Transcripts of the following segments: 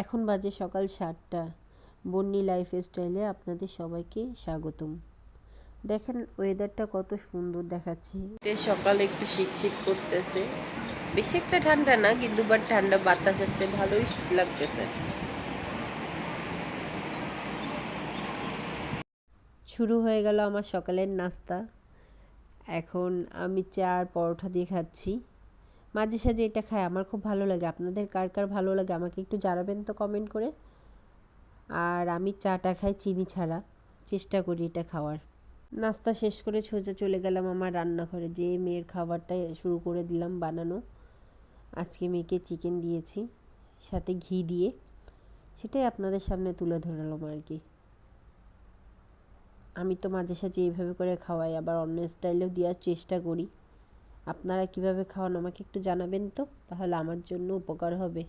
এখন বাজে সকাল 7টা। বন্নি লাইফস্টাইলে আপনাদের সবাইকে স্বাগতম। দেখেন ওয়েদারটা কত সুন্দর দেখাচ্ছে। সকালে একটু শীত করতেছে, বেশি একটা ঠান্ডা না, কিন্তু বাট ঠান্ডা বাতাস আছে, ভালোই শীত লাগতেছে। শুরু হয়ে গেল আমার সকালের নাস্তা। এখন আমি চা আর পরোটা দিয়ে খাচ্ছি। মাঝে সাঝে এটা খাই, আমার খুব ভালো লাগে। আপনাদের কার কার ভালো লাগে আমাকে একটু জানাবেন তো কমেন্ট করে। আর আমি চাটা খাই চিনি ছাড়া, চেষ্টা করি এটা খাওয়ার। নাস্তা শেষ করে সোজা চলে গেলাম আমার রান্নাঘরে, যে মেয়ের খাবারটা শুরু করে দিলাম বানানো। আজকে মেয়েকে চিকেন দিয়েছি সাথে ঘি দিয়ে, সেটাই আপনাদের সামনে তুলে ধরলাম আর কি। আমি তো মাঝে সাঝে এইভাবে করে খাওয়াই, আবার অন্য স্টাইলেও দেওয়ার চেষ্টা করি। আপনারা কিভাবে খাওয়ান আমাকে একটু জানাবেন তো, তাহলে আমার জন্য উপকার হবে।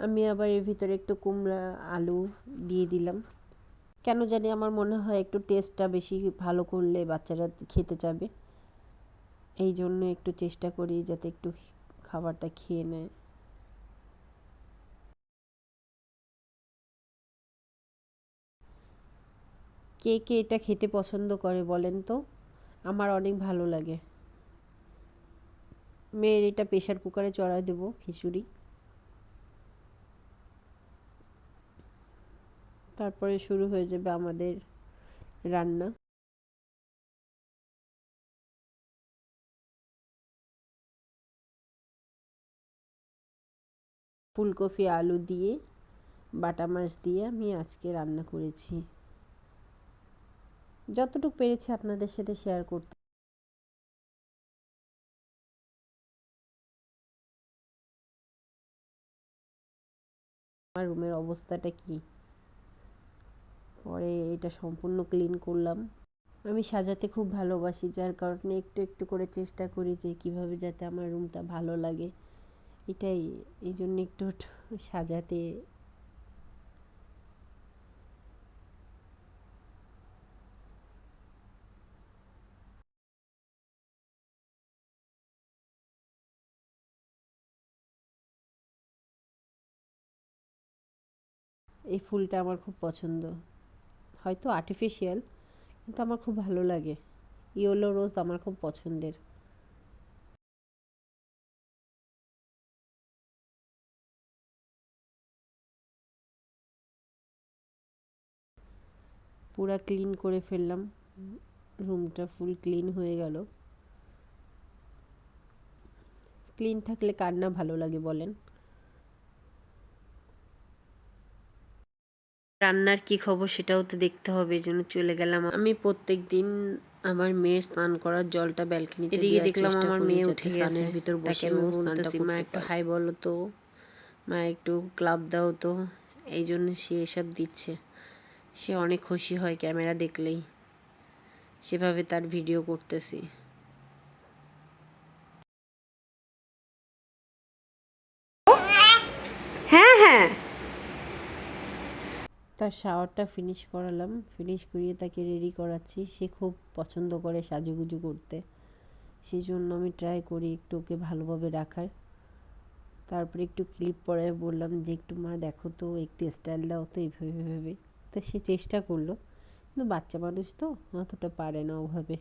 আমি আবার এর ভিতরে একটু কুমড়া আলু দিয়ে দিলাম। কেন জানি আমার মনে হয় একটু টেস্টটা বেশি ভালো করলে বাচ্চারা খেতে যাবে, এই জন্য একটু চেষ্টা করি যাতে একটু খাবারটা খেয়ে নেয়। কে কে এটা খেতে পছন্দ করে বলেন তো, আমার অনেক ভালো লাগে। মেয়ের এটা প্রেশার কুকারে চড়াই দেবো খিচুড়ি, তারপরে শুরু হয়ে যাবে আমাদের রান্না। ফুলকপি আলু দিয়ে বাটা মাছ দিয়ে আমি আজকে রান্না করেছি, যতটুকু পেরেছি আপনাদের সাথে শেয়ার করতে। আমার রুমের অবস্থাটা কি, পরে এটা সম্পূর্ণ ক্লিন করলাম। আমি সাজাতে খুব ভালোবাসি, যার কারণে একটু একটু করে চেষ্টা করি যে কিভাবে যাতে আমার রুমটা ভালো লাগে, এটাই। এই জন্য একটু একটু সাজাতে। এই ফুলটা আমার খুব পছন্দ, হয়তো আর্টিফিশিয়াল, কিন্তু আমার খুব ভালো লাগে। ইয়েলো রোজ আমার খুব পছন্দের। পুরা ক্লিন করে ফেললাম, রুমটা ফুল ক্লিন হয়ে গেল। ক্লিন থাকলে কার না ভালো লাগে বলেন। রান্নার কি খবর সেটাও তো দেখতে হবে, এই জন্য চলে গেলাম। আমি প্রত্যেক দিন আমার মেয়ের স্নান করার জলটা ব্যালকনিতে এদিকে দেখলাম আমার মেয়ে উঠে গেছে, স্নানের ভিতর বসে আমি বলতেছি মা একটু হাই বলো তো, মা একটু ক্লাব দাও তো, এই জন্য সে এসব দিচ্ছে। সে অনেক খুশি হয় ক্যামেরা দেখলেই, সেভাবে তার ভিডিও করতেছি। হ্যাঁ হ্যাঁ, তার শাওয়ারটা ফিনিশ করালাম, ফিনিশ করিয়ে তাকে রেডি করাচ্ছি। সে খুব পছন্দ করে সাজুগুজু করতে, সেই জন্য আমি ট্রাই করি একটু ওকে ভালোভাবে রাখার। তারপরে একটু ক্লিপ পরে বললাম যে একটু মা দেখো তো, একটু স্টাইল দাও তো এইভাবে এইভাবে। তা সে চেষ্টা করলো, কিন্তু বাচ্চা মানুষ তো অতটা পারে না ওভাবে।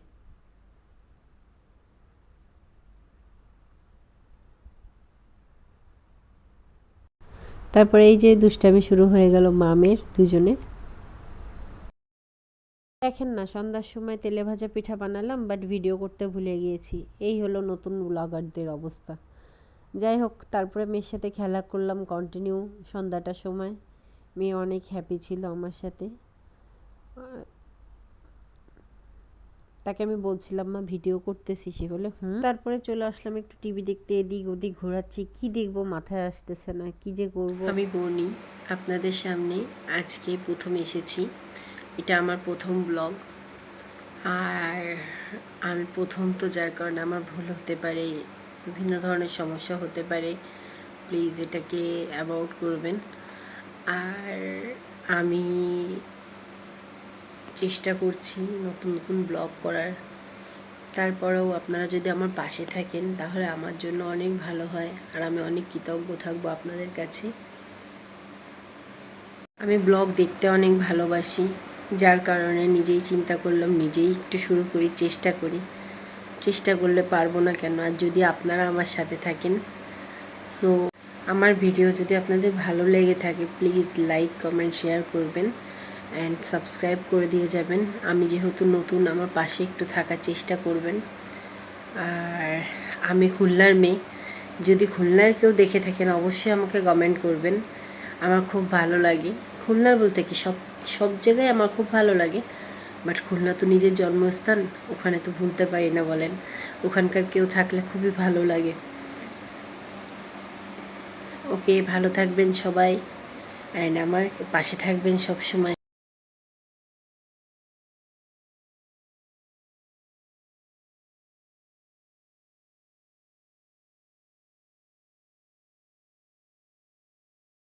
তারপরে এই যে দুষ্টামি শুরু হয়ে গেল মামের দুজনে। দেখেন না, সন্ধ্যার সময় তেলে ভাজা পিঠা বানালাম, বাট ভিডিও করতে ভুলে গিয়েছি। এই হলো নতুন ব্লগারদের অবস্থা। যাই হোক, তারপরে মেয়ের সাথে খেলা করলাম কন্টিনিউ সন্ধ্যাটার সময়। মেয়ে অনেক হ্যাপি ছিল আমার সাথে। তাকে আমি বলছিলাম মা ভিডিও করতেছি, সে বলে হুম। তারপরে চলে আসলাম একটু টিভি দেখতে, এদিক ওদিক ঘোরাচ্ছি, কি দেখবো মাথায় আসতেছে না, কি যে করব। আমি বনি আপনাদের সামনে আজকে প্রথম এসেছি, এটা আমার প্রথম ব্লগ। আর আমি প্রথম তো, যার কারণে আমার ভুল হতে পারে, বিভিন্ন ধরনের সমস্যা হতে পারে, প্লিজ এটাকে অ্যাভয়েড করবেন। আর আমি চেষ্টা করছি নতুন নতুন ব্লগ করার, তারপরেও আপনারা যদি আমার পাশে থাকেন তাহলে আমার জন্য অনেক ভালো হয়, আর আমি অনেক কৃতজ্ঞ থাকবো আপনাদের কাছে। আমি ব্লগ দেখতে অনেক ভালোবাসি, যার কারণে নিজেই চিন্তা করলাম নিজেই একটু শুরু করি, চেষ্টা করলে পারবো না কেন। আর যদি আপনারা আমার সাথে থাকেন, সো আমার ভিডিও যদি আপনাদের ভালো লেগে থাকে প্লিজ লাইক কমেন্ট শেয়ার করবেন অ্যান্ড সাবস্ক্রাইব করে দিয়ে যাবেন। আমি যেহেতু নতুন, আমার পাশে একটু থাকার চেষ্টা করবেন। আর আমি খুলনার মেয়ে, যদি খুলনার কেউ দেখে থাকেন অবশ্যই আমাকে কমেন্ট করবেন। আমার খুব ভালো লাগে খুলনার বলতে কি সব জায়গায় আমার খুব ভালো লাগে, বাট খুলনা তো নিজের জন্মস্থান, ওখানে তো ভুলতে পারি না বলেন। ওখানকার কেউ থাকলে খুবই ভালো লাগে। ওকে, ভালো থাকবেন সবাই অ্যান্ড আমার পাশে থাকবেন সব সময়।